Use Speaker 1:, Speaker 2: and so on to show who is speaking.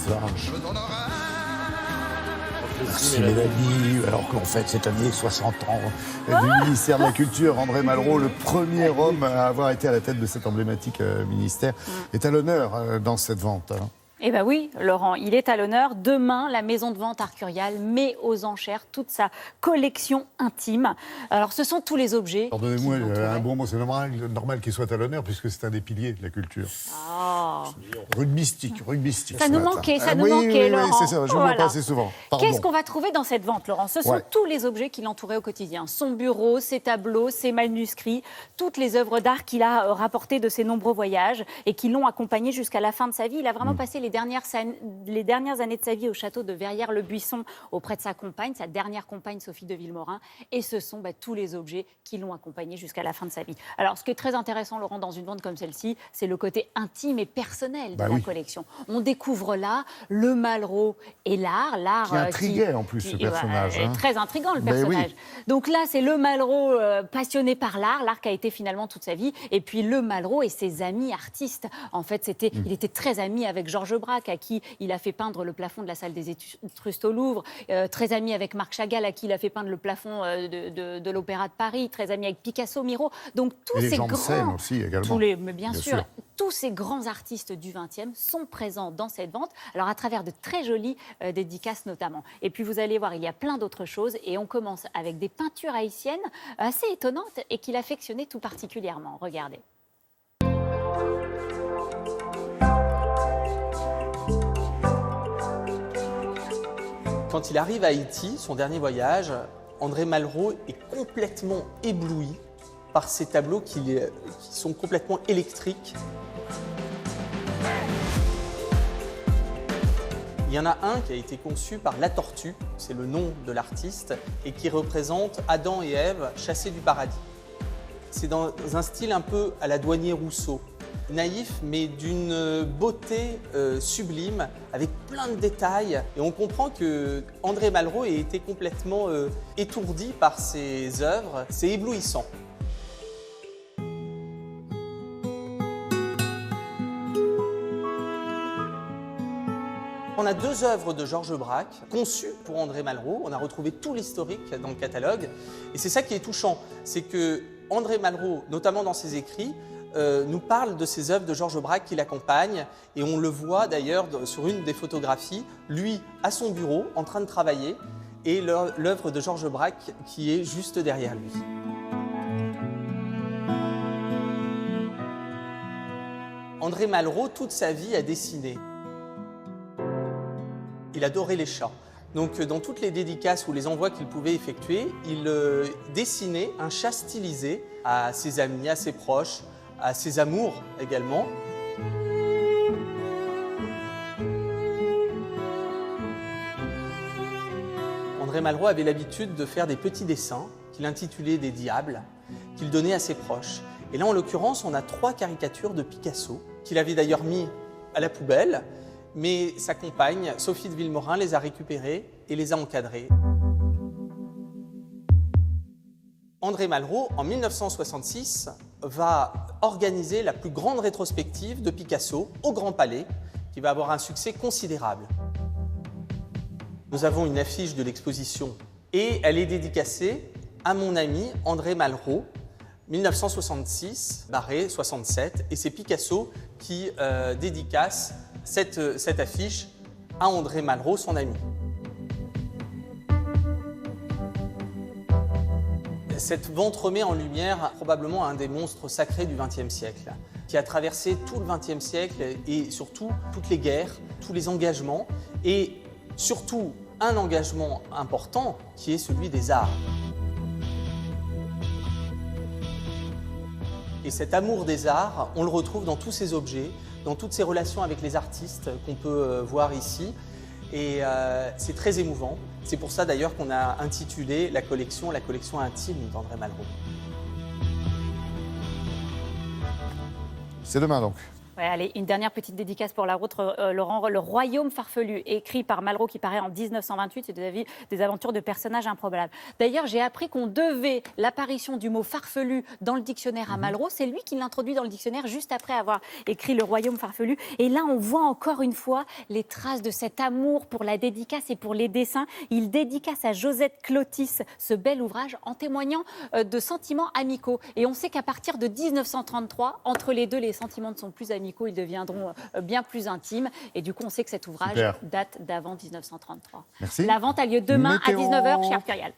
Speaker 1: vache. Merci Mélanie, alors qu'en fait cette année 60 ans du ministère de la Culture, André Malraux, le premier homme à avoir été à la tête de cet emblématique ministère, est à l'honneur dans cette vente.
Speaker 2: Eh bien oui, Laurent, il est à l'honneur. Demain, la maison de vente Arcurial met aux enchères toute sa collection intime. Alors, ce sont tous les objets.
Speaker 1: Pardonnez-moi, un bon mot, c'est normal qu'il soit à l'honneur puisque c'est un des piliers de la culture.
Speaker 2: Oh.
Speaker 1: Rugbystique.
Speaker 2: Ça nous manquait, Laurent.
Speaker 1: Oui, c'est ça, je ne le vois pas assez souvent. Pardon.
Speaker 2: Qu'est-ce qu'on va trouver dans cette vente, Laurent? Ce sont tous les objets qui l'entouraient au quotidien. Son bureau, ses tableaux, ses manuscrits, toutes les œuvres d'art qu'il a rapportées de ses nombreux voyages et qui l'ont accompagné jusqu'à la fin de sa vie. Il a vraiment passé les dernières années de sa vie au château de Verrières-le-Buisson auprès de sa compagne, sa dernière compagne Sophie de Villemorin. Et ce sont tous les objets qui l'ont accompagné jusqu'à la fin de sa vie. Alors, ce qui est très intéressant, Laurent, dans une vente comme celle-ci, c'est le côté intime et personnel de la collection. On découvre là le Malraux et l'art.
Speaker 1: Qui intriguait en plus ce personnage.
Speaker 2: Très intrigant le personnage. Donc là, c'est le Malraux passionné par l'art qui a été finalement toute sa vie. Et puis le Malraux et ses amis artistes. En fait, il était très ami avec Georges Braque, à qui il a fait peindre le plafond de la salle des Étrusques au Louvre, très ami avec Marc Chagall, à qui il a fait peindre le plafond de l'Opéra de Paris, très ami avec Picasso, Miro. Donc tous ces grands,
Speaker 1: aussi également.
Speaker 2: Mais bien sûr, tous ces grands artistes du XXe sont présents dans cette vente, alors à travers de très jolies dédicaces notamment. Et puis vous allez voir, il y a plein d'autres choses et on commence avec des peintures haïtiennes assez étonnantes et qu'il affectionnait tout particulièrement. Regardez.
Speaker 3: Quand il arrive à Haïti, son dernier voyage, André Malraux est complètement ébloui par ces tableaux qui sont complètement électriques. Il y en a un qui a été conçu par La Tortue, c'est le nom de l'artiste, et qui représente Adam et Ève chassés du paradis. C'est dans un style un peu à la Douanier Rousseau. Naïf, mais d'une beauté sublime, avec plein de détails. Et on comprend que André Malraux a été complètement étourdi par ses œuvres. C'est éblouissant. On a deux œuvres de Georges Braque conçues pour André Malraux. On a retrouvé tout l'historique dans le catalogue. Et c'est ça qui est touchant, c'est que André Malraux, notamment dans ses écrits, nous parle de ces œuvres de Georges Braque qui l'accompagnent et on le voit d'ailleurs sur une des photographies, lui à son bureau en train de travailler et l'œuvre de Georges Braque qui est juste derrière lui. André Malraux, toute sa vie, a dessiné. Il adorait les chats. Donc dans toutes les dédicaces ou les envois qu'il pouvait effectuer, il dessinait un chat stylisé à ses amis, à ses proches, à ses amours également. André Malraux avait l'habitude de faire des petits dessins qu'il intitulait des diables, qu'il donnait à ses proches. Et là, en l'occurrence, on a 3 caricatures de Picasso, qu'il avait d'ailleurs mis à la poubelle, mais sa compagne, Sophie de Villemorin, les a récupérées et les a encadrées. André Malraux, en 1966, va organiser la plus grande rétrospective de Picasso au Grand Palais, qui va avoir un succès considérable. Nous avons une affiche de l'exposition et elle est dédicacée à mon ami André Malraux, 1966-67, et c'est Picasso qui dédicace cette affiche à André Malraux, son ami. Cette vente remet en lumière probablement un des monstres sacrés du XXe siècle, qui a traversé tout le XXe siècle et surtout toutes les guerres, tous les engagements, et surtout un engagement important qui est celui des arts. Et cet amour des arts, on le retrouve dans tous ces objets, dans toutes ces relations avec les artistes qu'on peut voir ici. Et c'est très émouvant. C'est pour ça d'ailleurs qu'on a intitulé la collection intime d'André Malraux.
Speaker 1: C'est demain donc.
Speaker 2: Ouais, allez, une dernière petite dédicace pour la route, Laurent. Le Royaume farfelu, écrit par Malraux, qui paraît en 1928, c'est des aventures de personnages improbables. D'ailleurs, j'ai appris qu'on devait l'apparition du mot farfelu dans le dictionnaire à Malraux. C'est lui qui l'introduit dans le dictionnaire juste après avoir écrit Le Royaume farfelu. Et là, on voit encore une fois les traces de cet amour pour la dédicace et pour les dessins. Il dédicace à Josette Clotis ce bel ouvrage en témoignant de sentiments amicaux. Et on sait qu'à partir de 1933, entre les deux, les sentiments ne sont plus amicaux, ils deviendront bien plus intimes. Et du coup, on sait que cet ouvrage date d'avant 1933.
Speaker 1: Merci.
Speaker 2: La vente a lieu demain à 19h chez Arcurial.